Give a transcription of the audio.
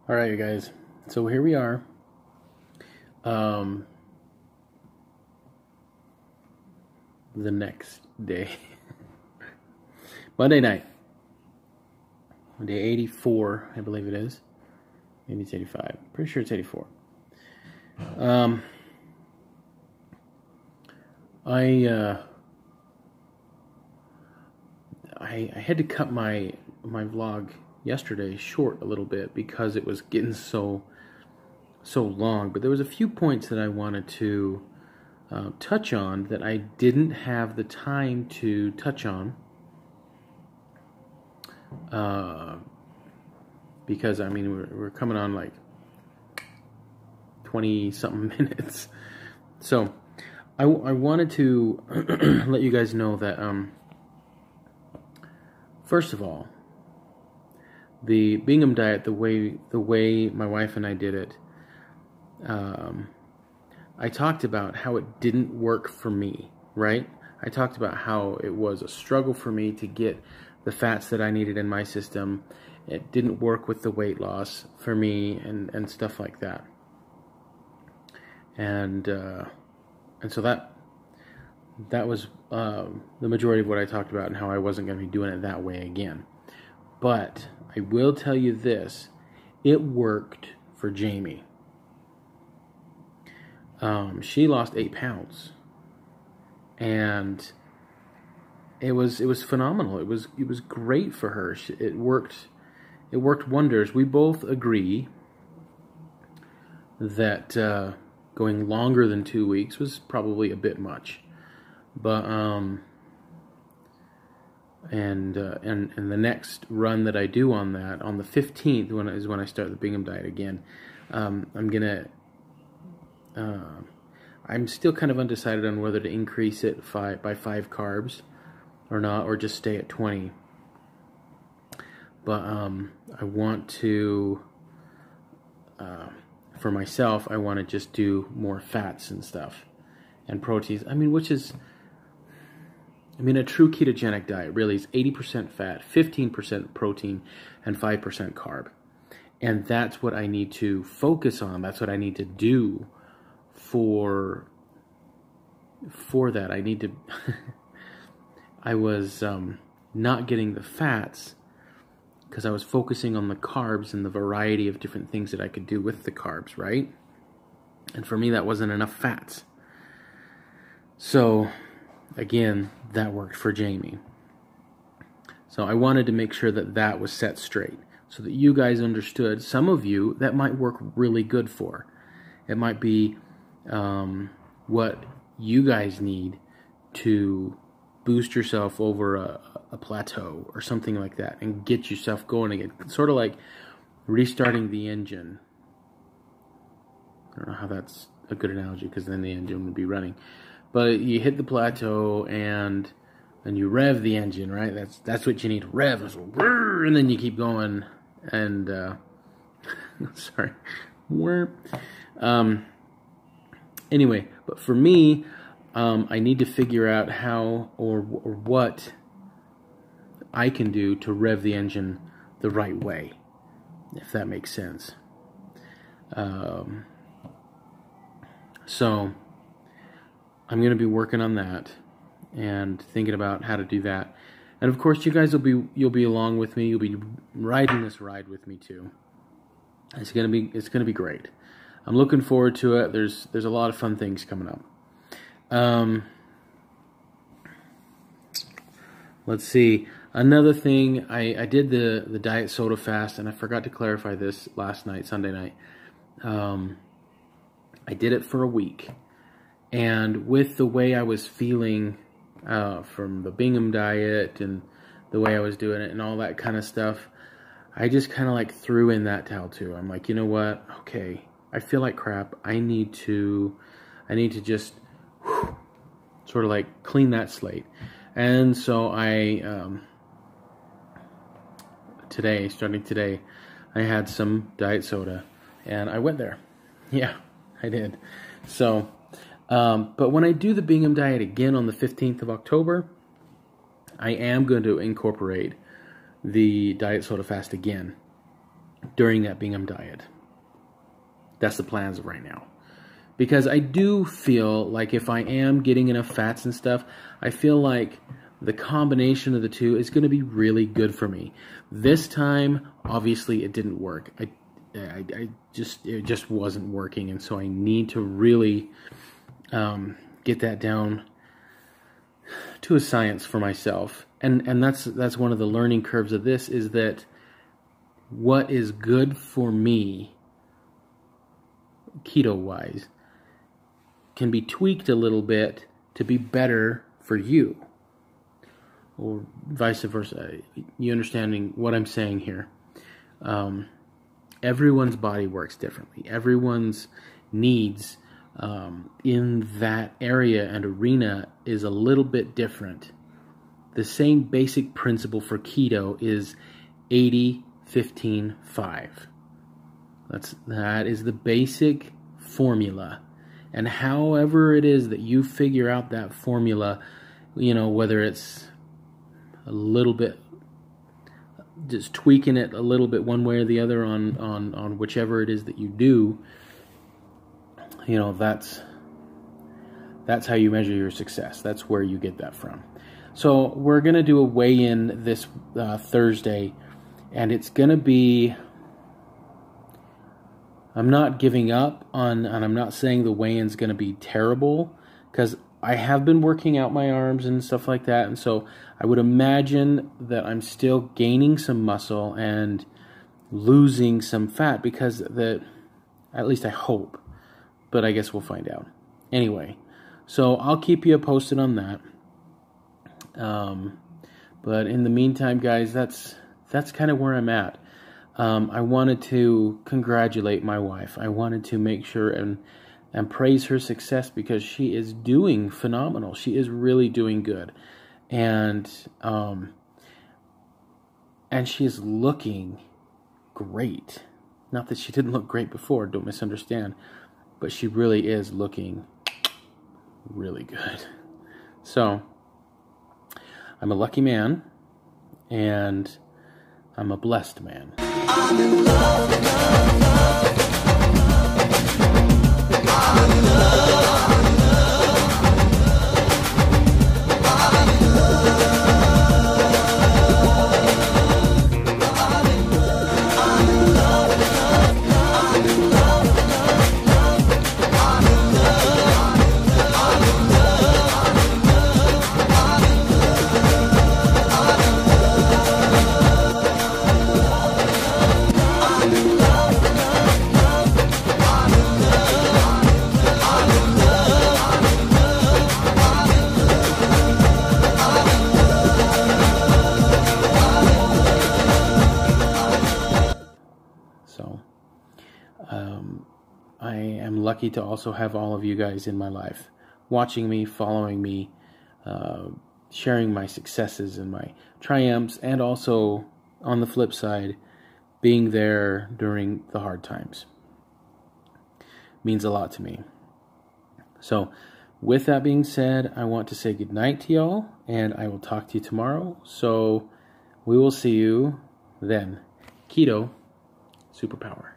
All right, you guys. So here we are. The next day, Monday night, day 84, I believe it is. Maybe it's 85. Pretty sure it's 84. I had to cut my vlog yesterday short a little bit because it was getting so long. But there was a few points that I wanted to touch on that I didn't have the time to touch on because I mean we're coming on like 20 something minutes. So I wanted to let you guys know that first of all, the Bingham diet, the way my wife and I did it, I talked about how it didn't work for me, right? I talked about how it was a struggle for me to get the fats that I needed in my system. It didn't work with the weight loss for me and stuff like that. And so that was the majority of what I talked about and how I wasn't going to be doing it that way again. But I will tell you this, it worked for Jamie. She lost 8 pounds, and it was phenomenal. It was great for her. It worked wonders. We both agree that going longer than 2 weeks was probably a bit much, but and the next run that I do on that, on the 15th, when I start the Bingham diet again, I'm still kind of undecided on whether to increase it by 5 carbs or not, or just stay at 20. But I want to, for myself, I want to just do more fats and stuff and proteins. I mean, a true ketogenic diet really is 80% fat, 15% protein, and 5% carb. And that's what I need to focus on. That's what I need to do for that. I need to I was not getting the fats because I was focusing on the carbs and the variety of different things that I could do with the carbs, right? And for me that wasn't enough fats. So again, that worked for Jamie. So I wanted to make sure that was set straight so that you guys understood. Some of you, that might work really good for. It might be what you guys need to boost yourself over a plateau or something like that and get yourself going again. Sort of like restarting the engine. I don't know how that's a good analogy because then the engine would be running. But you hit the plateau and you rev the engine, right? That's what you need to rev. And then you keep going and sorry. Anyway, but for me, I need to figure out how or what I can do to rev the engine the right way, if that makes sense. So I'm going to be working on that and thinking about how to do that. And of course, you guys you'll be along with me. You'll be riding this ride with me too. It's going to be great. I'm looking forward to it. There's a lot of fun things coming up. Let's see. Another thing, I did the diet soda fast, and I forgot to clarify this last night, Sunday night. I did it for a week, and with the way I was feeling from the Bingham diet and the way I was doing it and all that kind of stuff, I just kind of like threw in that towel too. I'm like, you know what? Okay. I feel like crap. I need to just sort of like clean that slate. And so starting today, I had some diet soda and I went there. Yeah, I did. So, but when I do the Bingham diet again on the 15th of October, I am going to incorporate the diet soda fast again. during that Bingham diet. That's the plans of right now. Because I do feel like if I am getting enough fats and stuff, I feel like the combination of the two is going to be really good for me. This time, obviously, it didn't work. It just wasn't working, and so I need to really get that down to a science for myself. And that's one of the learning curves of this, is that what is good for me, keto-wise, can be tweaked a little bit to be better for you, or vice versa. You understanding what I'm saying here? Everyone's body works differently. Everyone's needs in that area and arena is a little bit different. The same basic principle for keto is 80-15-5. That is the basic formula. And however it is that you figure out that formula, whether it's a little bit, just tweaking it a little bit one way or the other on whichever it is that you do, that's how you measure your success. That's where you get that from. So we're going to do a weigh-in this Thursday, and it's going to be, I'm not giving up on, and I'm not saying the weigh-in's going to be terrible, because I have been working out my arms and stuff like that, and so I would imagine that I'm still gaining some muscle and losing some fat, because at least I hope, but I guess we'll find out. Anyway, so I'll keep you posted on that. But in the meantime, guys, that's kind of where I'm at. I wanted to congratulate my wife. I wanted to make sure and praise her success, because she is doing phenomenal. She is really doing good. And she is looking great. Not that she didn't look great before, don't misunderstand. But she really is looking really good. So, I'm a lucky man, and I'm a blessed man. I'm in love, love, love. I'm in love. I am lucky to also have all of you guys in my life, watching me, following me, sharing my successes and my triumphs, and also, on the flip side, being there during the hard times. Means a lot to me. So, with that being said, I want to say goodnight to y'all, and I will talk to you tomorrow. So, we will see you then. Keto Superpower.